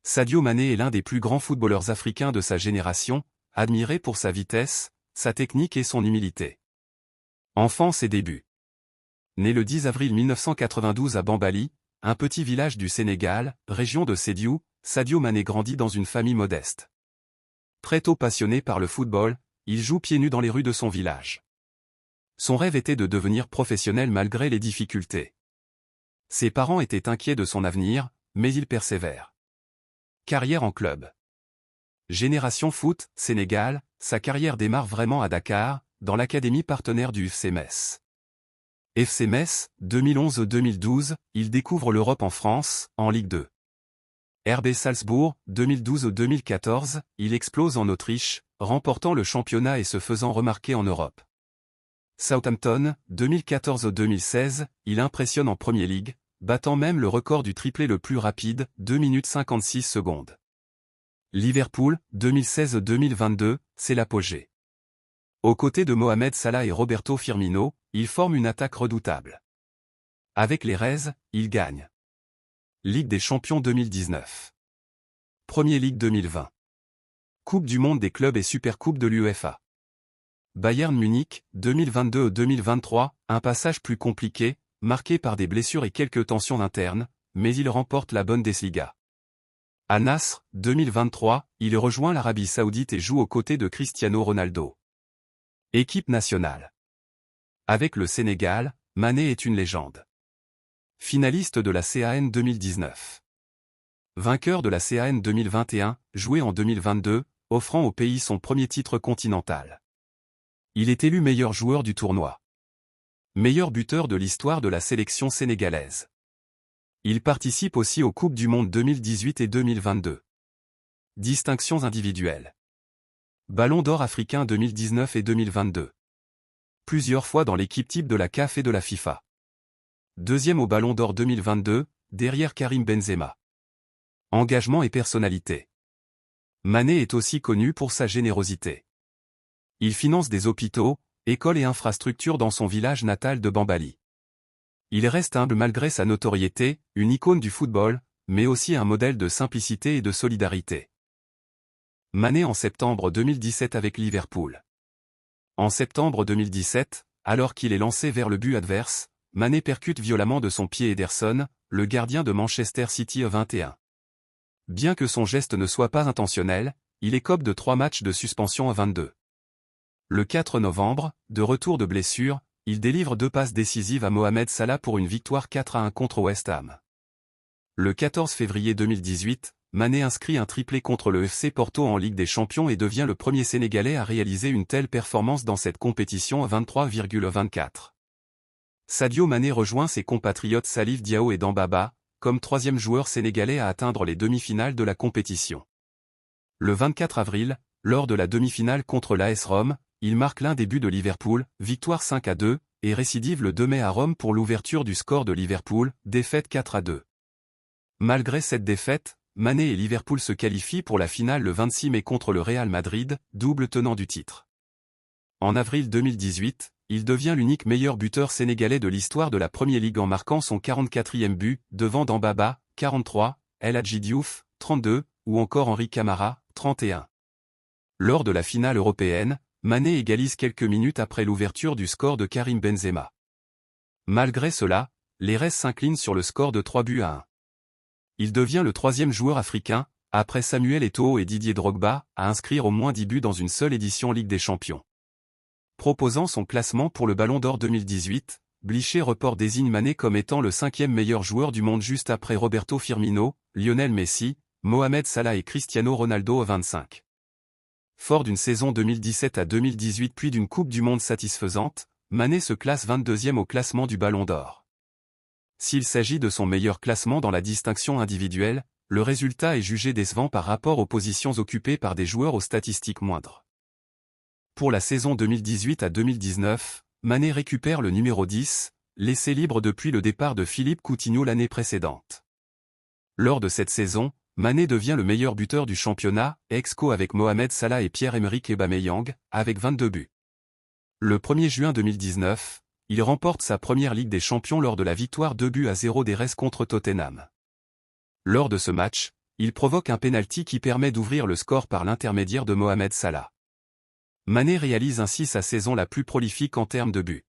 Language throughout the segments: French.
Sadio Mané est l'un des plus grands footballeurs africains de sa génération, admiré pour sa vitesse, sa technique et son humilité. Enfance et débuts. Né le 10 avril 1992 à Bambali, un petit village du Sénégal, région de Sédhiou, Sadio Mané grandit dans une famille modeste. Très tôt passionné par le football, il joue pieds nus dans les rues de son village. Son rêve était de devenir professionnel malgré les difficultés. Ses parents étaient inquiets de son avenir, mais il persévère. Carrière en club. Génération Foot, Sénégal, sa carrière démarre vraiment à Dakar, dans l'académie partenaire du FC Metz. FC Metz, 2011-2012, il découvre l'Europe en France, en Ligue 2. RB Salzbourg, 2012-2014, il explose en Autriche, remportant le championnat et se faisant remarquer en Europe. Southampton, 2014-2016, il impressionne en Premier League, battant même le record du triplé le plus rapide, 2 minutes 56 secondes. Liverpool, 2016-2022, c'est l'apogée. Aux côtés de Mohamed Salah et Roberto Firmino, il forme une attaque redoutable. Avec les Reds, il gagne. Ligue des Champions 2019. Premier League 2020. Coupe du Monde des clubs et Supercoupe de l'UEFA. Bayern Munich, 2022-2023, un passage plus compliqué, marqué par des blessures et quelques tensions internes, mais il remporte la Bundesliga. À Nasr, 2023, il rejoint l'Arabie Saoudite et joue aux côtés de Cristiano Ronaldo. Équipe nationale. Avec le Sénégal, Mané est une légende. Finaliste de la CAN 2019. Vainqueur de la CAN 2021, joué en 2022, offrant au pays son premier titre continental. Il est élu meilleur joueur du tournoi. Meilleur buteur de l'histoire de la sélection sénégalaise. Il participe aussi aux Coupes du Monde 2018 et 2022. Distinctions individuelles. Ballon d'or africain 2019 et 2022. Plusieurs fois dans l'équipe type de la CAF et de la FIFA. Deuxième au Ballon d'or 2022, derrière Karim Benzema. Engagement et personnalité. Mané est aussi connu pour sa générosité. Il finance des hôpitaux, écoles et infrastructures dans son village natal de Bambali. Il reste humble malgré sa notoriété, une icône du football, mais aussi un modèle de simplicité et de solidarité. Mané en septembre 2017 avec Liverpool. En septembre 2017, alors qu'il est lancé vers le but adverse, Mané percute violemment de son pied Ederson, le gardien de Manchester City au 21. Bien que son geste ne soit pas intentionnel, il écope de 3 matchs de suspension à 22. Le 4 novembre, de retour de blessure, il délivre 2 passes décisives à Mohamed Salah pour une victoire 4-1 contre West Ham. Le 14 février 2018, Mané inscrit un triplé contre le FC Porto en Ligue des Champions et devient le premier Sénégalais à réaliser une telle performance dans cette compétition à 23,24. Sadio Mané rejoint ses compatriotes Salif Diao et Dembaba, comme 3e joueur sénégalais à atteindre les demi-finales de la compétition. Le 24 avril, lors de la demi-finale contre l'AS Rome, il marque l'un des buts de Liverpool, victoire 5-2, et récidive le 2 mai à Rome pour l'ouverture du score de Liverpool, défaite 4-2. Malgré cette défaite, Mané et Liverpool se qualifient pour la finale le 26 mai contre le Real Madrid, double tenant du titre. En avril 2018, il devient l'unique meilleur buteur sénégalais de l'histoire de la Premier League en marquant son 44e but, devant Dembaba, 43, El Hadji Diouf, 32, ou encore Henri Camara, 31. Lors de la finale européenne, Mané égalise quelques minutes après l'ouverture du score de Karim Benzema. Malgré cela, les Reds s'inclinent sur le score de 3-1. Il devient le 3e joueur africain, après Samuel Eto'o et Didier Drogba, à inscrire au moins 10 buts dans une seule édition Ligue des Champions. Proposant son classement pour le Ballon d'Or 2018, Bliché Report désigne Mané comme étant le 5e meilleur joueur du monde juste après Roberto Firmino, Lionel Messi, Mohamed Salah et Cristiano Ronaldo au 25. Fort d'une saison 2017 à 2018 puis d'une Coupe du Monde satisfaisante, Mané se classe 22e au classement du Ballon d'Or. S'il s'agit de son meilleur classement dans la distinction individuelle, le résultat est jugé décevant par rapport aux positions occupées par des joueurs aux statistiques moindres. Pour la saison 2018 à 2019, Mané récupère le numéro 10, laissé libre depuis le départ de Philippe Coutinho l'année précédente. Lors de cette saison, Mané devient le meilleur buteur du championnat, ex-aequo avec Mohamed Salah et Pierre-Emerick Aubameyang, avec 22 buts. Le 1er juin 2019, il remporte sa première Ligue des Champions lors de la victoire 2-0 des Reds contre Tottenham. Lors de ce match, il provoque un pénalty qui permet d'ouvrir le score par l'intermédiaire de Mohamed Salah. Mané réalise ainsi sa saison la plus prolifique en termes de buts.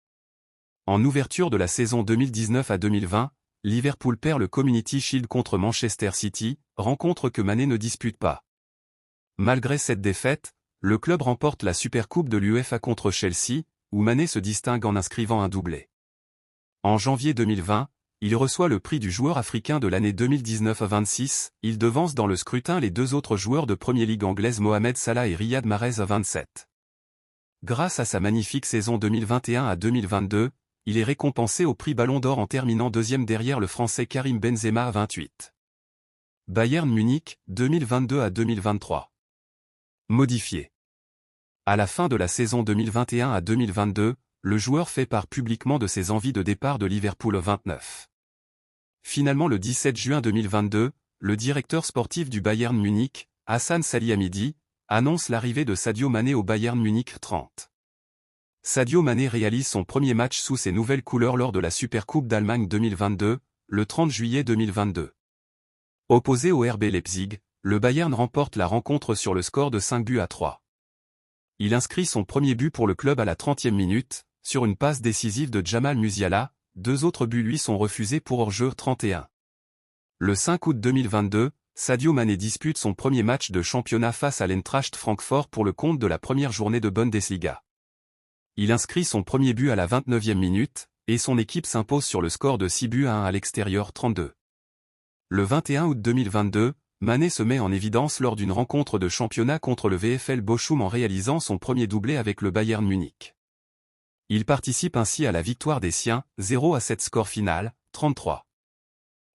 En ouverture de la saison 2019 à 2020, Liverpool perd le Community Shield contre Manchester City, rencontre que Mané ne dispute pas. Malgré cette défaite, le club remporte la Supercoupe de l'UEFA contre Chelsea, où Mané se distingue en inscrivant un doublé. En janvier 2020, il reçoit le prix du joueur africain de l'année 2019-26, il devance dans le scrutin les deux autres joueurs de Premier League anglaise Mohamed Salah et Riyad Mahrez à 27. Grâce à sa magnifique saison 2021 à 2022, il est récompensé au prix Ballon d'Or en terminant deuxième derrière le Français Karim Benzema à 28. Bayern Munich, 2022 à 2023. Modifié. À la fin de la saison 2021 à 2022, le joueur fait part publiquement de ses envies de départ de Liverpool au 29. Finalement le 17 juin 2022, le directeur sportif du Bayern Munich, Hassan Salihamidy, annonce l'arrivée de Sadio Mané au Bayern Munich 30. Sadio Mané réalise son premier match sous ses nouvelles couleurs lors de la Supercoupe d'Allemagne 2022, le 30 juillet 2022. Opposé au RB Leipzig, le Bayern remporte la rencontre sur le score de 5-3. Il inscrit son premier but pour le club à la 30e minute, sur une passe décisive de Jamal Musiala, deux autres buts lui sont refusés pour hors-jeu 31. Le 5 août 2022, Sadio Mané dispute son premier match de championnat face à l'Eintracht Francfort pour le compte de la première journée de Bundesliga. Il inscrit son premier but à la 29e minute, et son équipe s'impose sur le score de 6-1 à l'extérieur 32. Le 21 août 2022, Mané se met en évidence lors d'une rencontre de championnat contre le VfL Bochum en réalisant son premier doublé avec le Bayern Munich. Il participe ainsi à la victoire des siens, 0-7 score final, 33.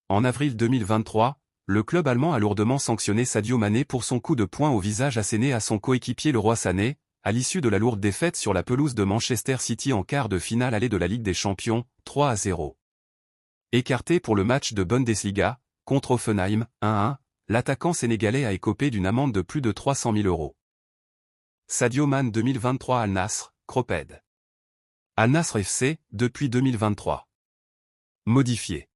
En avril 2023, le club allemand a lourdement sanctionné Sadio Mané pour son coup de poing au visage asséné à son coéquipier Leroy Sané, à l'issue de la lourde défaite sur la pelouse de Manchester City en quart de finale allée de la Ligue des Champions, 3-0. Écarté pour le match de Bundesliga, contre Hoffenheim, 1-1, l'attaquant sénégalais a écopé d'une amende de plus de 300 000 €. Sadio Mané 2023 Al Nassr, Croped. Al Nassr FC, depuis 2023. Modifié.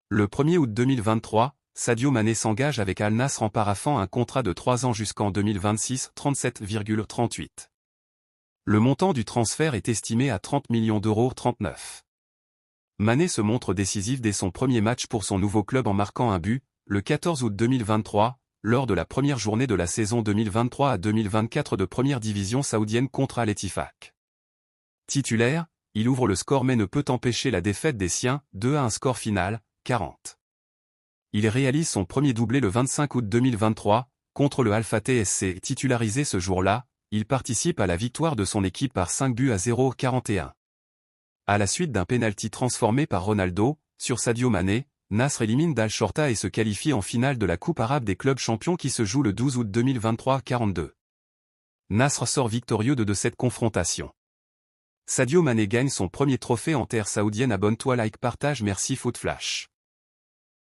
Le 1er août 2023, Sadio Mané s'engage avec Al Nassr en paraphant un contrat de 3 ans jusqu'en 2026, 37,38. Le montant du transfert est estimé à 30 millions d'euros 39. Mané se montre décisif dès son premier match pour son nouveau club en marquant un but, le 14 août 2023, lors de la première journée de la saison 2023 à 2024 de première division saoudienne contre Al-Ettifaq. Titulaire, il ouvre le score mais ne peut empêcher la défaite des siens, 2-1 score final, 40. Il réalise son premier doublé le 25 août 2023, contre le Al Fateh SC. Titularisé ce jour-là, il participe à la victoire de son équipe par 5-0 41. À la suite d'un pénalty transformé par Ronaldo, sur Sadio Mané, Nasr élimine Al Shorta et se qualifie en finale de la Coupe arabe des clubs champions qui se joue le 12 août 2023 42. Nasr sort victorieux de cette confrontation. Sadio Mané gagne son premier trophée en terre saoudienne. Abonne-toi, like, partage, merci Footflash.